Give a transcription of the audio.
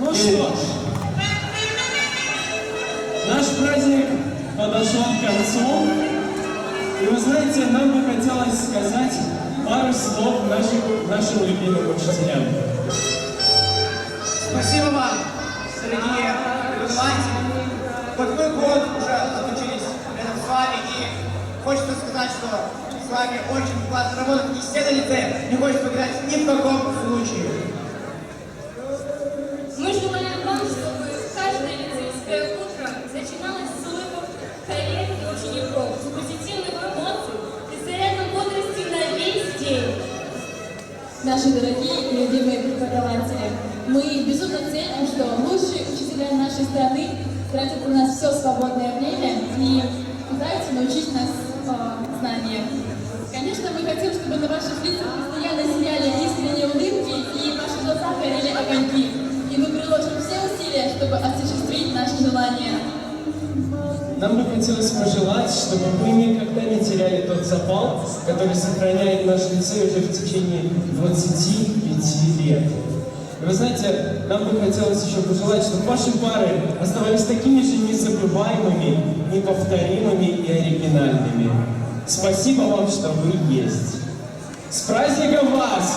Ну что ж, наш праздник подошел к концу. И вы знаете, нам бы хотелось сказать пару слов нашим любимым учителям. Спасибо вам, дорогие преподаватели. Вот мы год уже отучились рядом с вами, и хочется сказать, что с вами очень классно работать. И все на лице не хочется покидать ни в каком случае. Мы желаем вам, чтобы каждое лицейское утро начиналось с улыбок коллег и учеников, с позитивных эмоций и с зарядом бодрости на весь день. Наши дорогие и любимые преподаватели, мы безумно ценим, что лучшие учителя нашей страны тратят на нас все свободное время и пытаются научить нас знаниям. Конечно, мы хотим, чтобы на ваших лицах постоянно сияли искренние улыбки и ваши глаза горели огоньки. И мы приложим все усилия, чтобы осуществить наши желания. Нам бы хотелось пожелать, чтобы вы никогда не теряли тот запал, который сохраняет наш лицей уже в течение 25 лет. И вы знаете, нам бы хотелось еще пожелать, чтобы ваши пары оставались такими же незабываемыми, неповторимыми и оригинальными. Спасибо вам, что вы есть. С праздником вас!